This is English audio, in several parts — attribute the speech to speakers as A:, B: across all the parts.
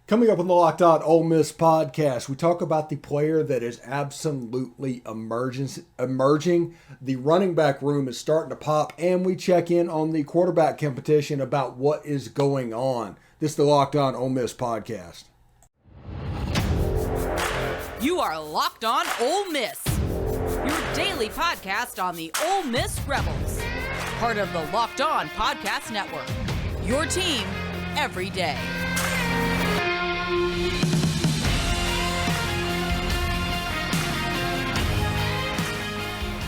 A: Coming up on the Locked On Ole Miss podcast, we talk about the player that is absolutely emerging. The running back room is starting to pop, and we check in on the quarterback competition about what is going on. This is the Locked On Ole Miss podcast.
B: You are Locked On Ole Miss, your daily podcast on the Ole Miss Rebels. Part of the Locked On Podcast Network, your team every day.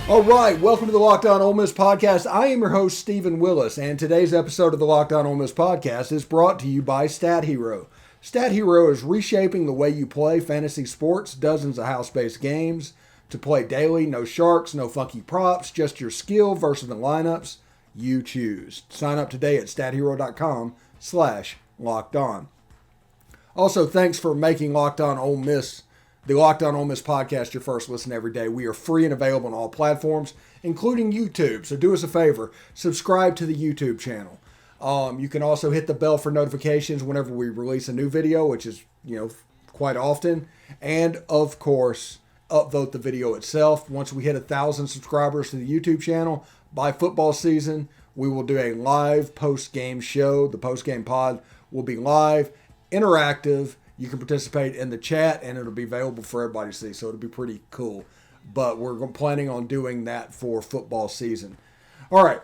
A: All right, welcome to the Locked On Ole Miss podcast. I am your host, Stephen Willis, and today's episode of the Locked On Ole Miss podcast is brought to you by Stat Hero. Stat Hero is reshaping the way you play fantasy sports, dozens of house-based games to play daily, no sharks, no funky props, just your skill versus the lineups you choose. Sign up today at stathero.com/lockedon. Also, thanks for making Locked On Ole Miss the Locked On Ole Miss podcast your first listen every day. We are free and available on all platforms, including YouTube. So do us a favor, subscribe to the YouTube channel. You can also hit the bell for notifications whenever we release a new video, which is, quite often. And of course, upvote the video itself. Once we hit 1,000 subscribers to the YouTube channel by football season, we will do a live post-game show. The post-game pod will be live, interactive. You can participate in the chat, and it'll be available for everybody to see, so it'll be pretty cool. But we're planning on doing that for football season. All right.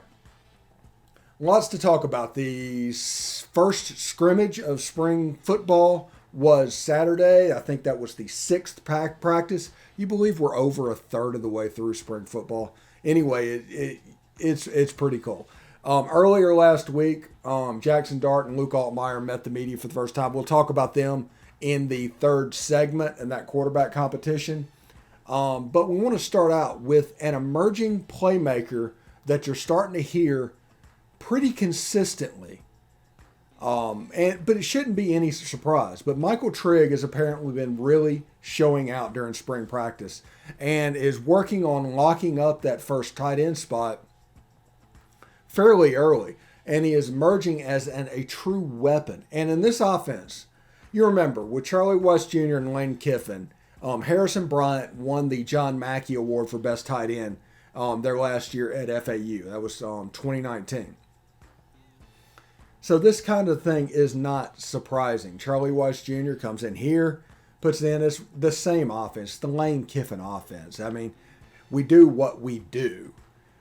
A: Lots to talk about. The first scrimmage of spring football was Saturday. I think that was the 6th practice. You believe we're over a third of the way through spring football. Anyway, it's pretty cool. Earlier last week, Jaxson and Luke Altmyer met the media for the first time. We'll talk about them in the third segment in that quarterback competition. But we want to start out with an emerging playmaker that you're starting to hear pretty consistently. But it shouldn't be any surprise. But Michael Trigg has apparently been really showing out during spring practice and is working on locking up that first tight end spot fairly early. And he is emerging as a true weapon. And in this offense, you remember, with Charlie Weiss Jr. and Lane Kiffin, Harrison Bryant won the John Mackey Award for Best Tight End their last year at FAU. That was 2019. So this kind of thing is not surprising. Charlie Weiss Jr. comes in here, puts in the same offense, the Lane Kiffin offense. I mean, we do what we do.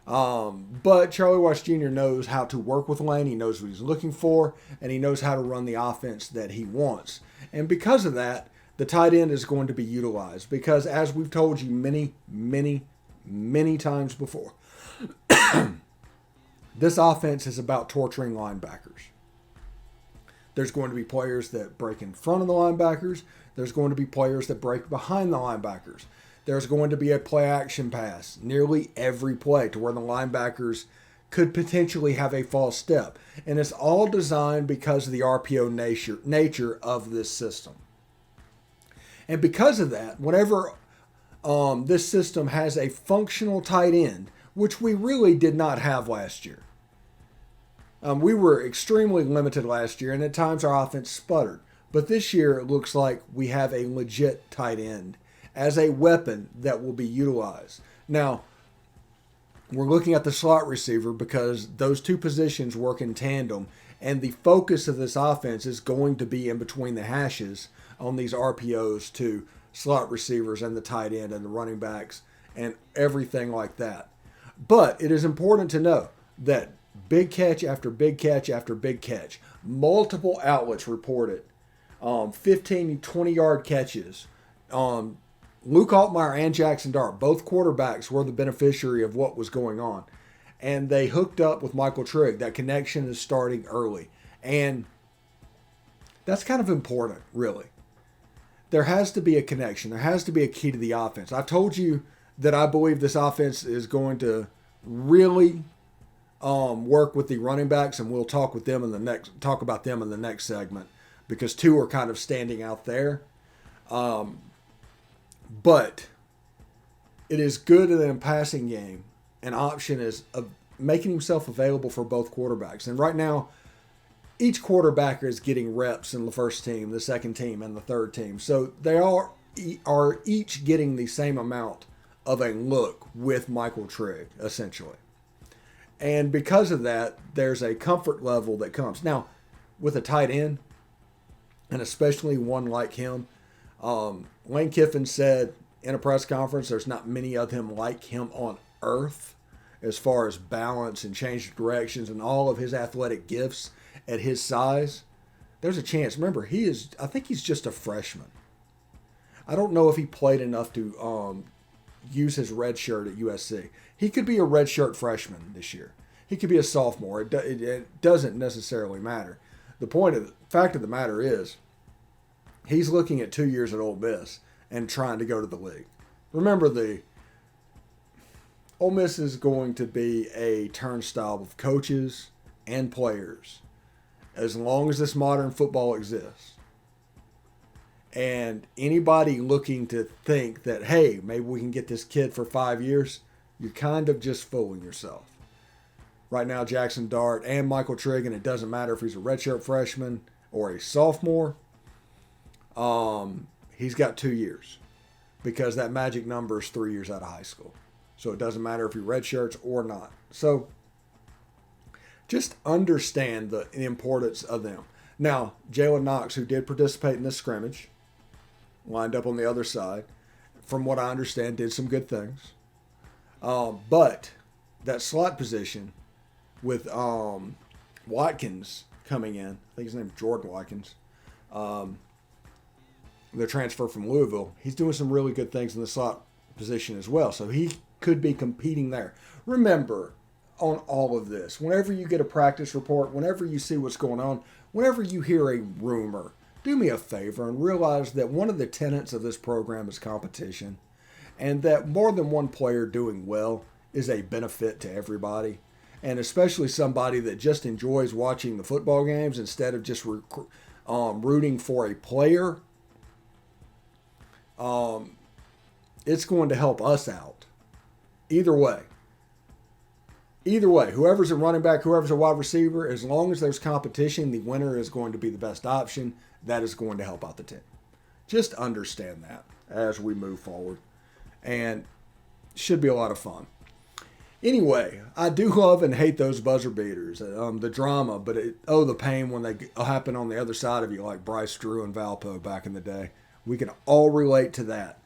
A: But Charlie Weiss Jr. knows how to work with Lane. He knows what he's looking for, and he knows how to run the offense that he wants. And because of that, the tight end is going to be utilized because, as we've told you many, many, many times before, this offense is about torturing linebackers. There's going to be players that break in front of the linebackers. There's going to be players that break behind the linebackers. There's going to be a play-action pass nearly every play to where the linebackers could potentially have a false step. And it's all designed because of the RPO nature of this system. And because of that, whenever this system has a functional tight end, which we really did not have last year. We were extremely limited last year, and at times our offense sputtered. But this year it looks like we have a legit tight end as a weapon that will be utilized. Now, we're looking at the slot receiver because those two positions work in tandem, and the focus of this offense is going to be in between the hashes on these RPOs to slot receivers and the tight end and the running backs and everything like that. But it is important to know that big catch after big catch after big catch, multiple outlets reported 15, 20-yard catches. Luke Altmyer and Jaxson, both quarterbacks, were the beneficiary of what was going on. And they hooked up with Michael Trigg. That connection is starting early. And that's kind of important, really. There has to be a connection. There has to be a key to the offense. I told you that I believe this offense is going to really work with the running backs, and we'll talk about them in the next segment because two are kind of standing out there. But it is good in a passing game. An option is making himself available for both quarterbacks. And right now, each quarterback is getting reps in the first team, the second team, and the third team. So they are each getting the same amount of a look with Michael Trigg, essentially. And because of that, there's a comfort level that comes. Now, with a tight end, and especially one like him, Lane Kiffin said in a press conference there's not many of him like him on earth as far as balance and change of directions and all of his athletic gifts at his size. There's a chance. Remember, I think he's just a freshman. I don't know if he played enough to use his red shirt at USC. He could be a red shirt freshman this year. He could be a sophomore. It doesn't necessarily matter. The fact of the matter is, he's looking at 2 years at Ole Miss and trying to go to the league. Remember, Ole Miss is going to be a turnstile of coaches and players as long as this modern football exists. And anybody looking to think that, hey, maybe we can get this kid for 5 years, you're kind of just fooling yourself. Right now, Jaxson Dart and Michael Trigg, and it doesn't matter if he's a redshirt freshman or a sophomore, he's got 2 years because that magic number is 3 years out of high school. So it doesn't matter if he redshirts or not. So just understand the importance of them. Now, Jalen Knox, who did participate in this scrimmage, lined up on the other side, from what I understand, did some good things. But that slot position with Watkins coming in, I think his name is Jordan Watkins, the transfer from Louisville, he's doing some really good things in the slot position as well. So he could be competing there. Remember, on all of this, whenever you get a practice report, whenever you see what's going on, whenever you hear a rumor, do me a favor and realize that one of the tenets of this program is competition, and that more than one player doing well is a benefit to everybody, and especially somebody that just enjoys watching the football games instead of just rooting for a player. It's going to help us out. Either way, whoever's a running back, whoever's a wide receiver, as long as there's competition, the winner is going to be the best option. That is going to help out the team. Just understand that as we move forward. And it should be a lot of fun. Anyway, I do love and hate those buzzer beaters. The drama, but the pain when they happen on the other side of you, like Bryce Drew and Valpo back in the day. We can all relate to that.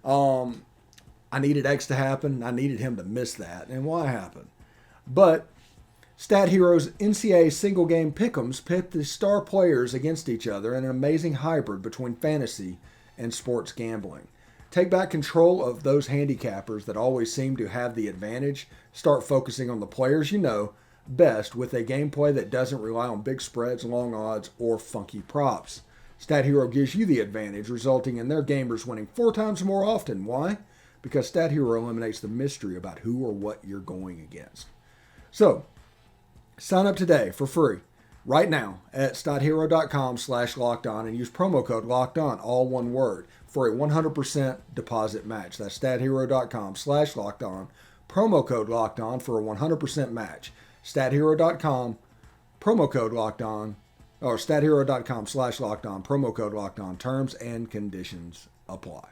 A: I needed X to happen. I needed him to miss that. And why happened? But Stat Hero's NCAA single game pick'ems pit the star players against each other in an amazing hybrid between fantasy and sports gambling. Take back control of those handicappers that always seem to have the advantage. Start focusing on the players you know best with a gameplay that doesn't rely on big spreads, long odds, or funky props. Stat Hero gives you the advantage, resulting in their gamers winning 4 times more often. Why? Because Stat Hero eliminates the mystery about who or what you're going against. So, sign up today for free right now at stathero.com/lockedon and use promo code LOCKEDON, all one word, for a 100% deposit match. That's stathero.com/lockedon, promo code LOCKEDON for a 100% match. Stathero.com, promo code LOCKEDON, or stathero.com/lockedon, promo code LOCKEDON. Terms and conditions apply.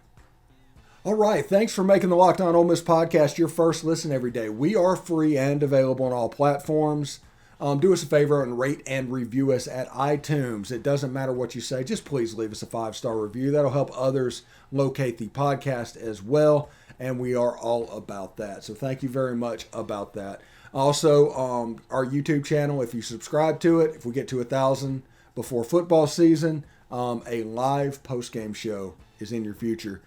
A: All right, thanks for making the Locked On Ole Miss podcast your first listen every day. We are free and available on all platforms. Do us a favor and rate and review us at iTunes. It doesn't matter what you say. Just please leave us a 5-star review. That'll help others locate the podcast as well, and we are all about that. So thank you very much about that. Also, our YouTube channel, if you subscribe to it, if we get to 1,000 before football season, a live post-game show is in your future,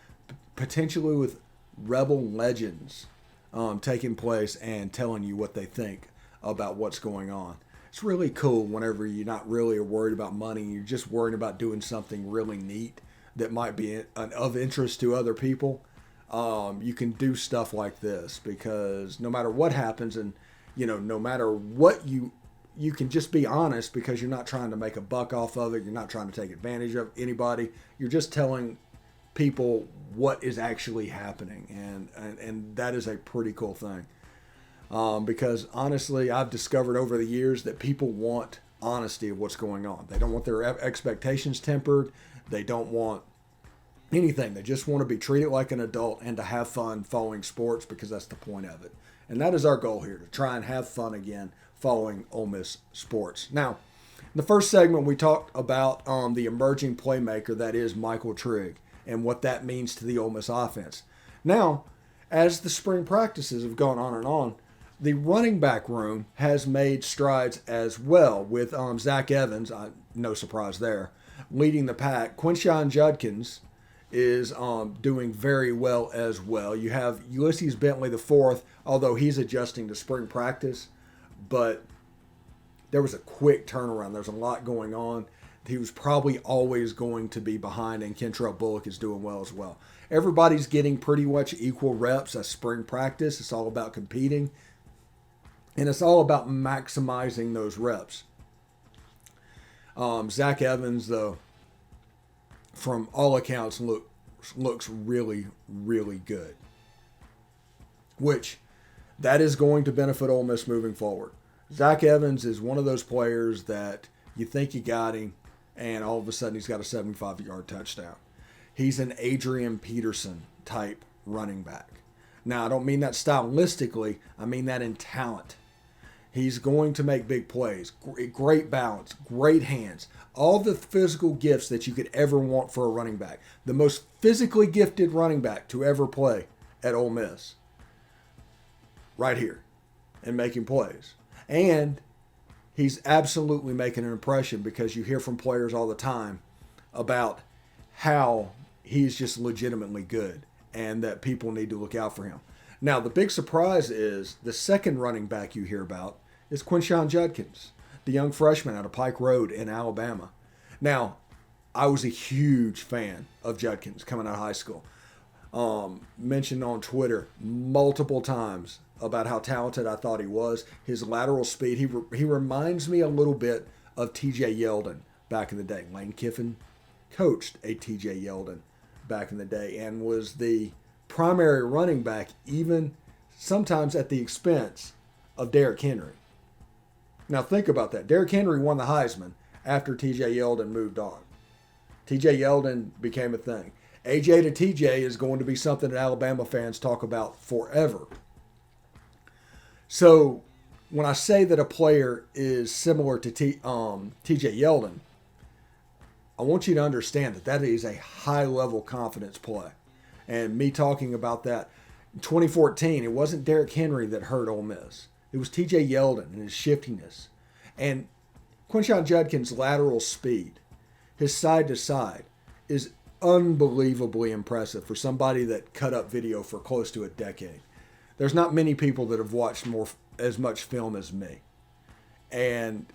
A: potentially with Rebel legends taking place and telling you what they think about what's going on. It's really cool whenever you're not really worried about money. You're just worried about doing something really neat that might be of interest to other people. You can do stuff like this because no matter what happens and, no matter what you can just be honest because you're not trying to make a buck off of it. You're not trying to take advantage of anybody. You're just telling people what is actually happening, and that is a pretty cool thing, because honestly I've discovered over the years that people want honesty of what's going on. They don't want their expectations tempered. They don't want anything. They just want to be treated like an adult and to have fun following sports, because that's the point of it. And that is our goal here, to try and have fun again following Ole Miss sports. Now, in the first segment, we talked about the emerging playmaker that is Michael Trigg and what that means to the Ole Miss offense. Now, as the spring practices have gone on and on, the running back room has made strides as well, with Zach Evans, no surprise there, leading the pack. Quinshon Judkins is doing very well as well. You have Ulysses Bentley the fourth, although he's adjusting to spring practice, but there was a quick turnaround. There's a lot going on. He was probably always going to be behind, and Kentrell Bullock is doing well as well. Everybody's getting pretty much equal reps at spring practice. It's all about competing, and it's all about maximizing those reps. Zach Evans, though, from all accounts, looks really, really good, which that is going to benefit Ole Miss moving forward. Zach Evans is one of those players that you think you got him, and all of a sudden he's got a 75-yard touchdown. He's an Adrian Peterson type running back. Now, I don't mean that stylistically. I mean that in talent. He's going to make big plays, great balance, great hands, all the physical gifts that you could ever want for a running back. The most physically gifted running back to ever play at Ole Miss. Right here, and making plays. And he's absolutely making an impression, because you hear from players all the time about how he's just legitimately good and that people need to look out for him. Now, the big surprise is the second running back you hear about is Quinshon Judkins, the young freshman out of Pike Road in Alabama. Now, I was a huge fan of Judkins coming out of high school. Mentioned on Twitter multiple times about how talented I thought he was. His lateral speed, he reminds me a little bit of T.J. Yeldon back in the day. Lane Kiffin coached a T.J. Yeldon back in the day and was the primary running back, even sometimes at the expense of Derrick Henry. Now think about that. Derrick Henry won the Heisman after T.J. Yeldon moved on. T.J. Yeldon became a thing. A.J. to T.J. is going to be something that Alabama fans talk about forever. So when I say that a player is similar to T.J. Yeldon, I want you to understand that that is a high-level confidence play. And me talking about that in 2014, it wasn't Derrick Henry that hurt Ole Miss. It was T.J. Yeldon and his shiftiness. And Quinshon Judkins' lateral speed, his side-to-side, is unbelievably impressive for somebody that cut up video for close to a decade. There's not many people that have watched as much film as me. And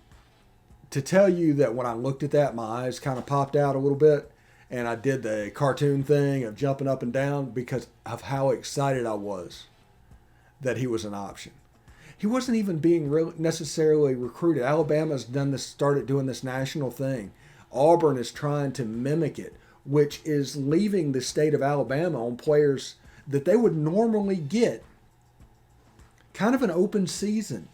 A: to tell you that when I looked at that, my eyes kind of popped out a little bit, and I did the cartoon thing of jumping up and down because of how excited I was that he was an option. He wasn't even being necessarily recruited. Alabama's started doing this national thing. Auburn is trying to mimic it, which is leaving the state of Alabama on players that they would normally get kind of an open season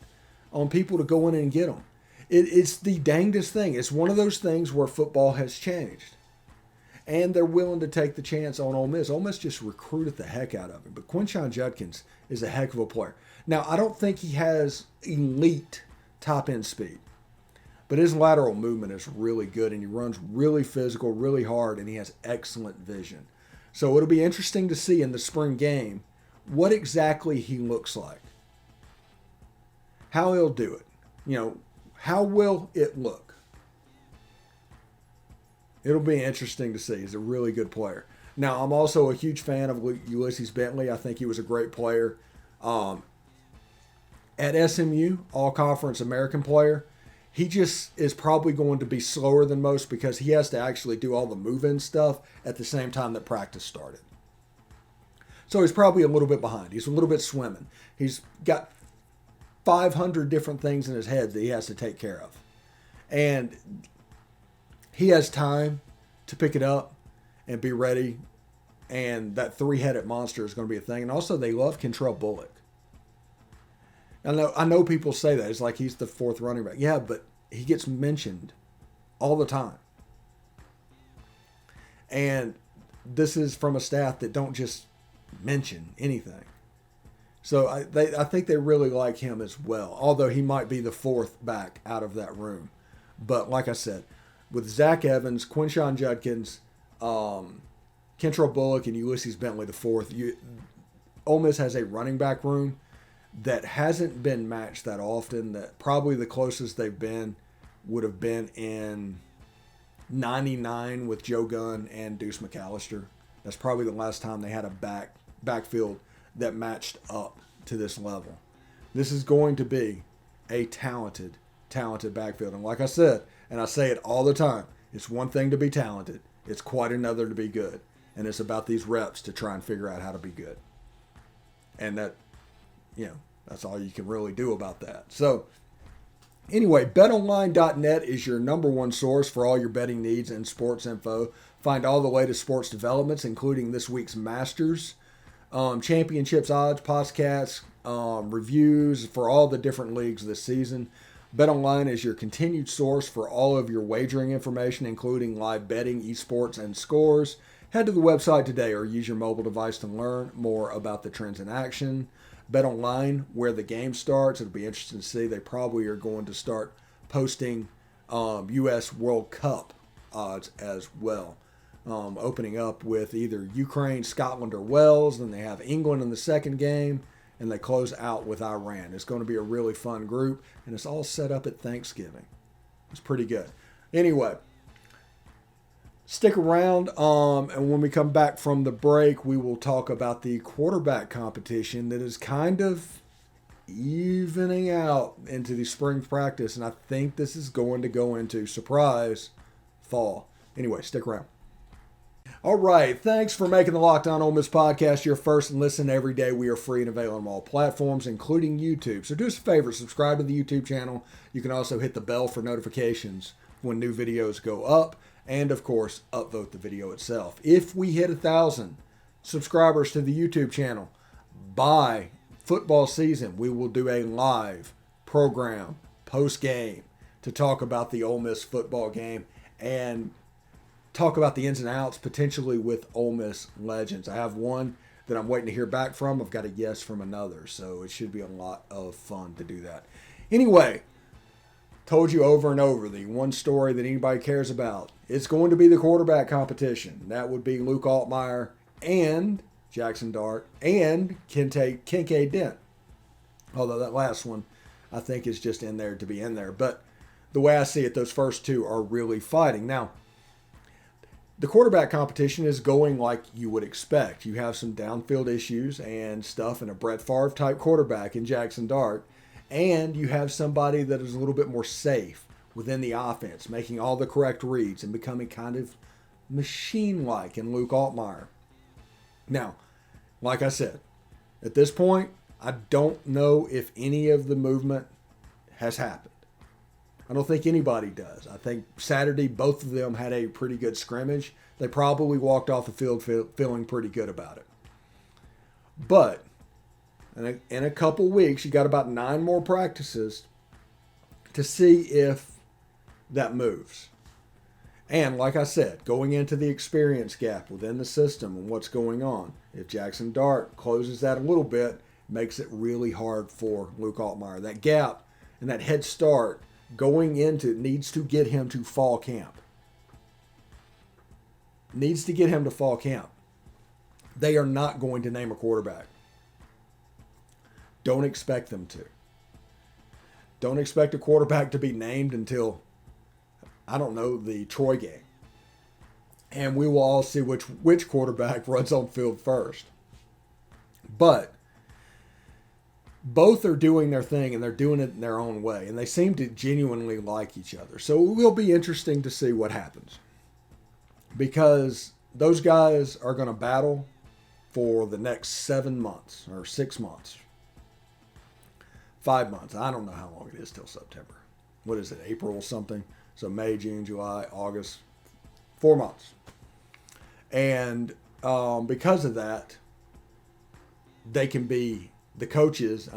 A: on people to go in and get them. It's the dangest thing. It's one of those things where football has changed. And they're willing to take the chance on Ole Miss. Ole Miss just recruited the heck out of him. But Quinshon Judkins is a heck of a player. Now, I don't think he has elite top-end speed. But his lateral movement is really good, and he runs really physical, really hard, and he has excellent vision. So it'll be interesting to see in the spring game what exactly he looks like. How he'll do it. How will it look? It'll be interesting to see. He's a really good player. Now, I'm also a huge fan of Ulysses Bentley. I think he was a great player. At SMU, all-conference American player, he just is probably going to be slower than most because he has to actually do all the move-in stuff at the same time that practice started. So he's probably a little bit behind. He's a little bit swimming. He's got 500 different things in his head that he has to take care of. And he has time to pick it up and be ready. And that three-headed monster is going to be a thing. And also, they love Kentrell Bullock. I know people say that. It's like he's the fourth running back. Yeah, but he gets mentioned all the time. And this is from a staff that don't just mention anything. So I think they really like him as well, although he might be the fourth back out of that room. But like I said, with Zach Evans, Quinshon Judkins, Kentrell Bullock, and Ulysses Bentley the fourth, Ole Miss has a running back room that hasn't been matched that often. That probably the closest they've been would have been in 99 with Joe Gunn and Deuce McAllister. That's probably the last time they had a backfield that matched up to this level. This is going to be a talented backfield. And like I said, and I say it all the time, it's one thing to be talented. It's quite another to be good. And it's about these reps to try and figure out how to be good. And that, that's all you can really do about that. So anyway, betonline.net is your number one source for all your betting needs and sports info. Find all the latest sports developments, including this week's Masters, championships odds, podcasts, reviews for all the different leagues this season. BetOnline is your continued source for all of your wagering information, including live betting, esports, and scores. Head to the website today or use your mobile device to learn more about the trends in action. BetOnline, where the game starts. It'll be interesting to see. They probably are going to start posting U.S. World Cup odds as well. Opening up with either Ukraine, Scotland, or Wales. Then they have England in the second game, and they close out with Iran. It's going to be a really fun group, and it's all set up at Thanksgiving. It's pretty good. Anyway, stick around, and when we come back from the break, we will talk about the quarterback competition that is kind of evening out into the spring practice, and I think this is going to go into, surprise, fall. Anyway, stick around. All right, thanks for making the Locked On Ole Miss podcast your first listen every day. We are free and available on all platforms, including YouTube. So do us a favor, subscribe to the YouTube channel. You can also hit the bell for notifications when new videos go up. And, of course, upvote the video itself. If we hit 1,000 subscribers to the YouTube channel by football season, we will do a live program post-game to talk about the Ole Miss football game and talk about the ins and outs, potentially with Ole Miss legends. I have one that I'm waiting to hear back from. I've got a yes from another, so it should be a lot of fun to do that. Anyway, told you over and over, the one story that anybody cares about, it's going to be the quarterback competition. That would be Luke Altmyer and Jaxson Dart and Kincaid Dent. Although that last one, I think, is just in there to be in there. But the way I see it, those first two are really fighting. Now, the quarterback competition is going like you would expect. You have some downfield issues and stuff and a Brett Favre type quarterback in Jaxson Dart. And you have somebody that is a little bit more safe within the offense, making all the correct reads and becoming kind of machine-like in Luke Altmyer. Now, like I said, at this point, I don't know if any of the movement has happened. I don't think anybody does. I think Saturday, both of them had a pretty good scrimmage. They probably walked off the field feeling pretty good about it. But in a couple weeks, you got about 9 more practices to see if that moves. And like I said, going into the experience gap within the system and what's going on, if Jaxson Dart closes that a little bit, makes it really hard for Luke Altmyer. That gap and that head start going into needs to get him to fall camp. Needs to get him to fall camp. They are not going to name a quarterback. Don't expect them to. Don't expect a quarterback to be named until, I don't know, the Troy game. And we will all see which quarterback runs on field first. But both are doing their thing, and they're doing it in their own way. And they seem to genuinely like each other. So it will be interesting to see what happens. Because those guys are going to battle for the next 7 months or 6 months. 5 months. I don't know how long it is till September. What is it, April or something? So May, June, July, August. 4 months. And because of that, they can be, the coaches,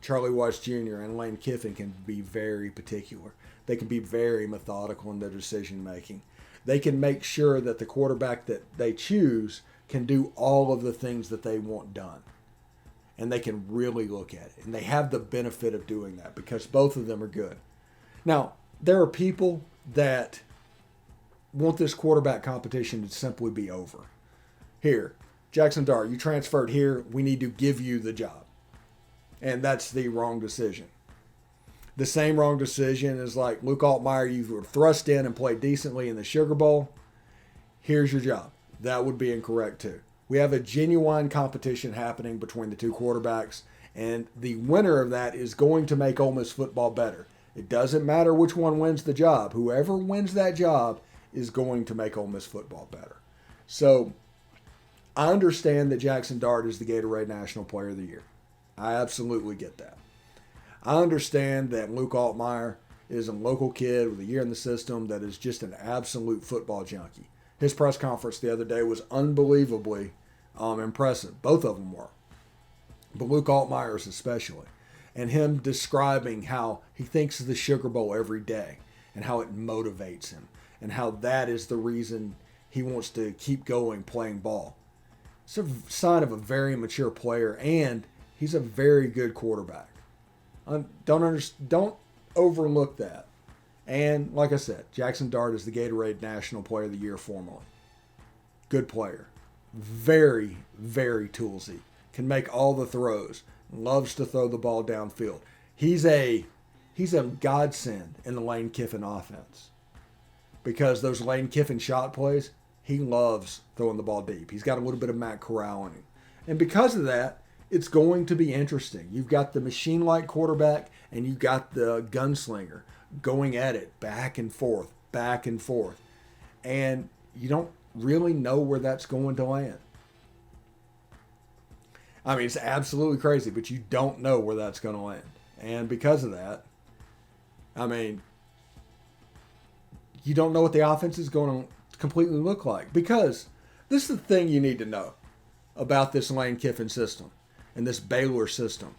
A: Charlie Weiss Jr. and Lane Kiffin can be very particular. They can be very methodical in their decision making. They can make sure that the quarterback that they choose can do all of the things that they want done. And they can really look at it. And they have the benefit of doing that because both of them are good. Now, there are people that want this quarterback competition to simply be over. Here, Jaxson Dart, you transferred here. We need to give you the job. And that's the wrong decision. The same wrong decision is like Luke Altmyer, you were thrust in and played decently in the Sugar Bowl. Here's your job. That would be incorrect too. We have a genuine competition happening between the two quarterbacks, and the winner of that is going to make Ole Miss football better. It doesn't matter which one wins the job. Whoever wins that job is going to make Ole Miss football better. So I understand that Jaxson Dart is the Gatorade National Player of the Year. I absolutely get that. I understand that Luke Altmyer is a local kid with a year in the system that is just an absolute football junkie. His press conference the other day was unbelievably impressive. Both of them were. But Luke Altmyer's especially. And him describing how he thinks of the Sugar Bowl every day and how it motivates him and how that is the reason he wants to keep going playing ball. It's a sign of a very mature player, and he's a very good quarterback. Don't overlook that. And like I said, Jaxson Dart is the Gatorade National Player of the Year formerly. Good player. Very, very toolsy. Can make all the throws. Loves to throw the ball downfield. He's a godsend in the Lane Kiffin offense. Because those Lane Kiffin shot plays, he loves throwing the ball deep. He's got a little bit of Matt Corral in him. And because of that, it's going to be interesting. You've got the machine-like quarterback and you've got the gunslinger going at it back and forth, back and forth. And you don't really know where that's going to land. I mean, it's absolutely crazy, but you don't know where that's going to land. And because of that, I mean, you don't know what the offense is going to completely look like. Because this is the thing you need to know about this Lane Kiffin system and this Baylor system.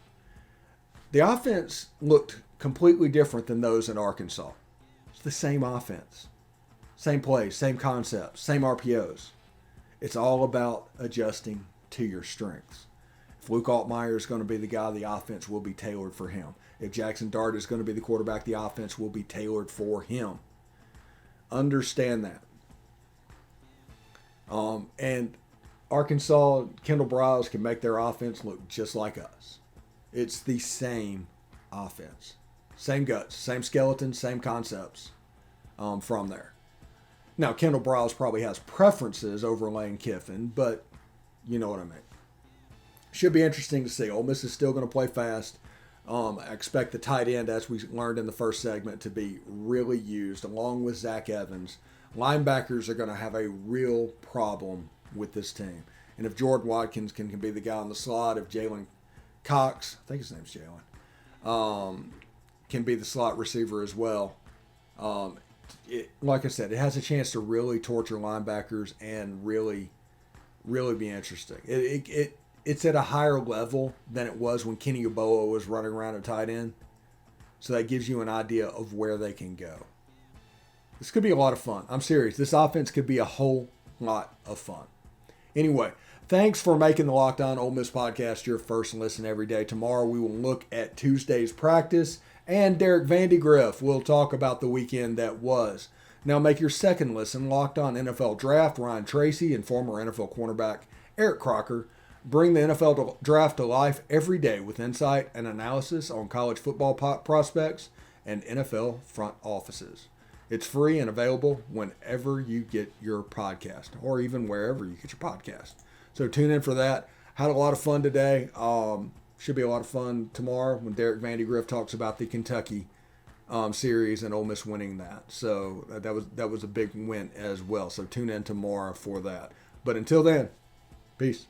A: The offense looked completely different than those in Arkansas. It's the same offense. Same plays, same concepts, same RPOs. It's all about adjusting to your strengths. If Luke Altmyer is going to be the guy, the offense will be tailored for him. If Jaxson Dart is going to be the quarterback, the offense will be tailored for him. Understand that. And Arkansas, Kendall Briles can make their offense look just like us. It's the same offense. Same guts, same skeleton, same concepts from there. Now, Kendall Briles probably has preferences over Lane Kiffin, but you know what I mean. Should be interesting to see. Ole Miss is still going to play fast. I expect the tight end, as we learned in the first segment, to be really used, along with Zach Evans. Linebackers are going to have a real problem with this team. And if Jordan Watkins can be the guy on the slot, if Jalen Cox, I think his name's Jalen, can be the slot receiver as well, like I said, it has a chance to really torture linebackers and really, really be interesting. It's at a higher level than it was when Kenny Yeboah was running around at tight end. So that gives you an idea of where they can go. This could be a lot of fun. I'm serious. This offense could be a whole lot of fun. Anyway, thanks for making the Locked On Ole Miss podcast your first listen every day. Tomorrow we will look at Tuesday's practice, and Derek Vandegrift will talk about the weekend that was. Now make your second listen Locked On NFL Draft. Ryan Tracy and former NFL cornerback Eric Crocker bring the NFL Draft to life every day with insight and analysis on college football prospects and NFL front offices. It's free and available whenever you get your podcast, or even wherever you get your podcast. So tune in for that. Had a lot of fun today. Should be a lot of fun tomorrow when Derek Vandegrift talks about the Kentucky series and Ole Miss winning that. So that was a big win as well. So tune in tomorrow for that. But until then, peace.